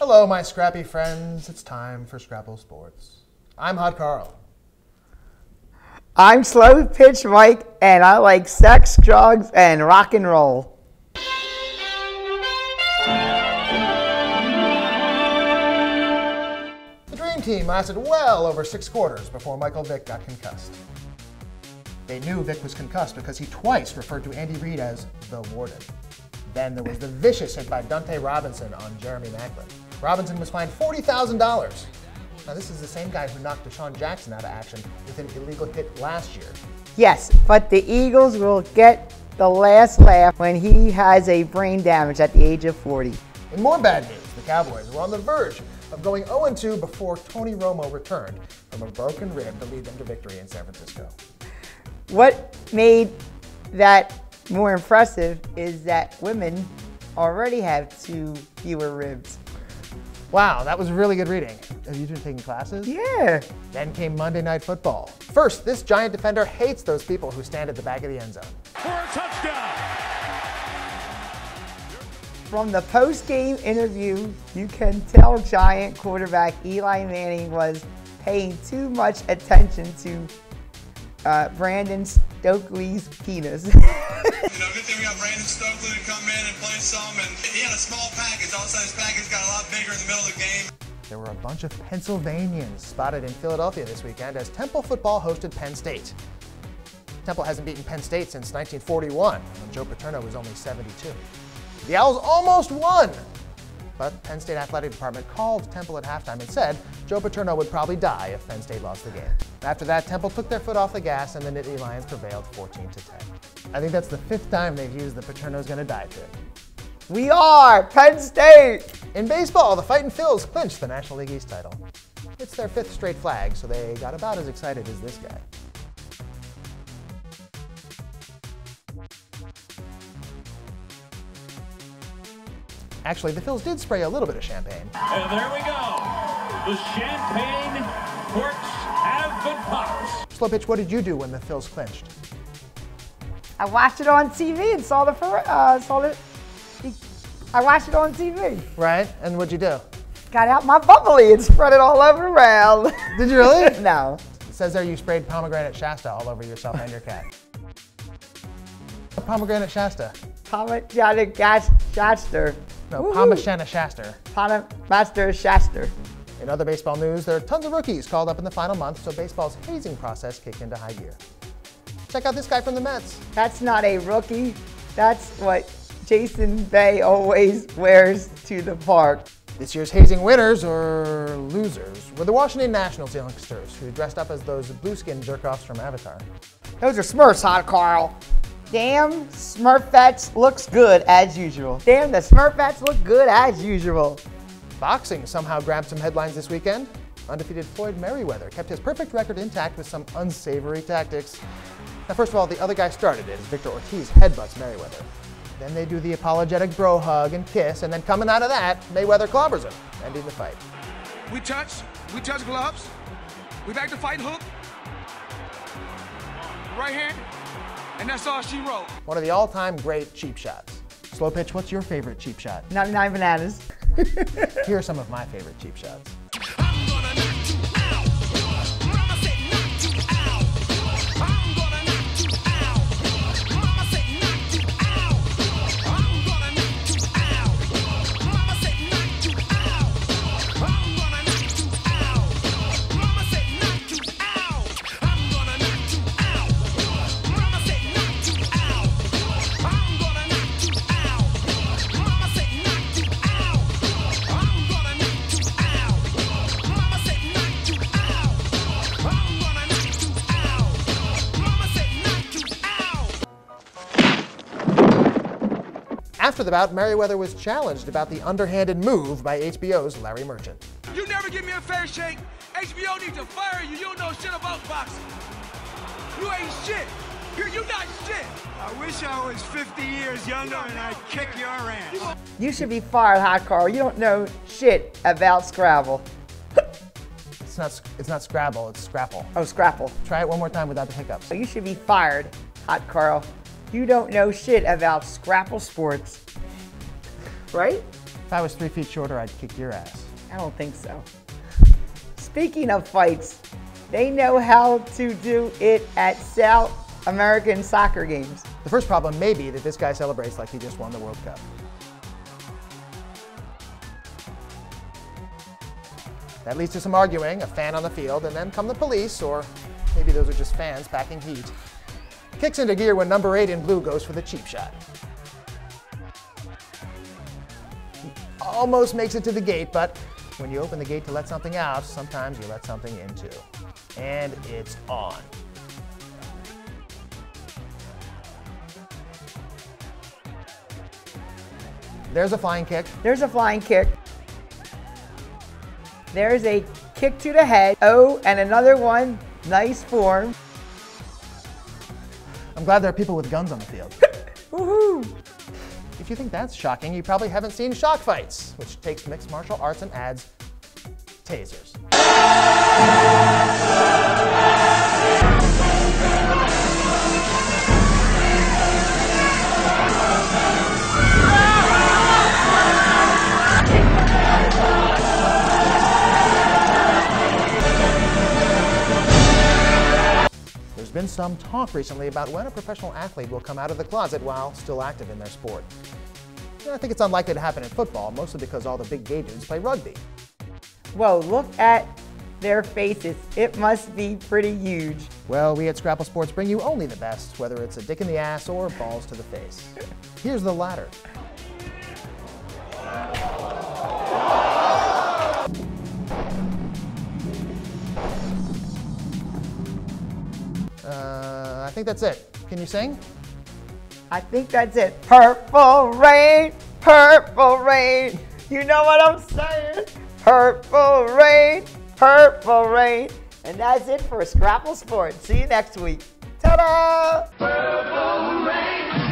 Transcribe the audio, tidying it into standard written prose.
Hello, my scrappy friends. It's time for Scrapple Sports. I'm Hot Carl. I'm SloPitch Mike, and I like sex, drugs, and rock and roll. The Dream Team lasted well over 6 quarters before Michael Vick got concussed. They knew Vick was concussed because he twice referred to Andy Reid as the Warden. Then there was the vicious hit by Dante Robinson on Jeremy Maclin. Robinson was fined $40,000. Now this is the same guy who knocked Deshaun Jackson out of action with an illegal hit last year. Yes, but the Eagles will get the last laugh when he has a brain damage at the age of 40. In more bad news, the Cowboys were on the verge of going 0-2 before Tony Romo returned from a broken rib to lead them to victory in San Francisco. What made that more impressive is that women already have 2 fewer ribs. Wow, that was really good reading. Have you been taking classes? Yeah. Then came Monday Night Football. First, this giant defender hates those people who stand at the back of the end zone. For a touchdown! From the post-game interview, you can tell Giant quarterback Eli Manning was paying too much attention to Brandon Stokely's penis. Good thing we got Brandon Stokely to come in and play some, and he had a small package. All of a sudden his package got a lot bigger in the middle of the game. There were a bunch of Pennsylvanians spotted in Philadelphia this weekend as Temple football hosted Penn State. Temple hasn't beaten Penn State since 1941, when Joe Paterno was only 72. The Owls almost won, but Penn State Athletic Department called Temple at halftime and said Joe Paterno would probably die if Penn State lost the game. After that, Temple took their foot off the gas and the Nittany Lions prevailed 14-10. I think that's the 5th time they've used the Paterno's gonna die trip. We are Penn State! In baseball, the Fightin' Phils clinched the National League East title. It's their 5th straight flag, so they got about as excited as this guy. Actually, the Phils did spray a little bit of champagne. And there we go. The champagne corks have been popped. SloPitch, what did you do when the Phils clinched? I watched it on TV and I watched it on TV. Right, and what'd you do? Got out my bubbly and spread it all over around. Did you really? No. It says there you sprayed pomegranate Shasta all over yourself and your cat. Pomegranate Shasta. Pomegranate Shasta. No, Pomashana Shasta. Master Shasta. In other baseball news, there are tons of rookies called up in the final month, so baseball's hazing process kicked into high gear. Check out this guy from the Mets. That's not a rookie. That's what Jason Bay always wears to the park. This year's hazing winners, or losers, were the Washington Nationals youngsters who dressed up as those blue-skin jerk-offs from Avatar. Those are Smurfs, Hot Carl. Damn, Smurfettes looks good as usual. Damn, the Smurfettes look good as usual. Boxing somehow grabbed some headlines this weekend. Undefeated Floyd Mayweather kept his perfect record intact with some unsavory tactics. Now, first of all, the other guy started it as Victor Ortiz headbutts Mayweather. Then they do the apologetic bro hug and kiss, and then coming out of that, Mayweather clobbers him, ending the fight. We touch gloves. We back to fight hook. Right hand. And that's all she wrote. One of the all-time great cheap shots. SloPitch, what's your favorite cheap shot? 99 bananas. Here are some of my favorite cheap shots. I'm gonna knock you out. Mama said knock you out. I'm gonna knock you out. Mama said knock you out. I'm gonna knock you out. Mama said knock you out. I'm gonna knock you out. Mama said knock you out. I'm gonna knock you out. Mama said knock you out. I'm gonna knock you out. Mama said knock you out. I'm gonna knock you out. Mama said knock you out. I'm gonna knock you out. Mama said knock you out. After the bout, Mayweather was challenged about the underhanded move by HBO's Larry Merchant. You never give me a fair shake. HBO needs to fire you. You don't know shit about boxing. You ain't shit. You're not shit. I wish I was 50 years younger and I'd kick your ass. You should be fired, Hot Carl. You don't know shit about Scrabble. It's not Scrabble, it's Scrapple. Oh, Scrapple. Try it one more time without the hiccups. You should be fired, Hot Carl. You don't know shit about Scrapple sports. Right? If I was 3 feet shorter, I'd kick your ass. I don't think so. Speaking of fights, they know how to do it at South American soccer games. The first problem may be that this guy celebrates like he just won the World Cup. That leads to some arguing, a fan on the field, and then come the police, or maybe those are just fans packing heat. Kicks into gear when number 8 in blue goes for the cheap shot. He almost makes it to the gate, but when you open the gate to let something out, sometimes you let something in too. And it's on. There's a flying kick. There's a flying kick. There's a kick to the head. Oh, and another one. Nice form. I'm glad there are people with guns on the field. Woohoo! If you think that's shocking, you probably haven't seen Shock Fights, which takes mixed martial arts and adds tasers. There's been some talk recently about when a professional athlete will come out of the closet while still active in their sport. I think it's unlikely to happen in football, mostly because all the big gay dudes play rugby. Whoa, look at their faces. It must be pretty huge. Well, we at Scrapple Sports bring you only the best, whether it's a dick in the ass or balls to the face. Here's the latter. I think that's it. Can you sing? I think that's it. Purple rain, purple rain. You know what I'm saying? Purple rain, purple rain. And that's it for Scrapple Sports. See you next week. Ta-da! Purple rain.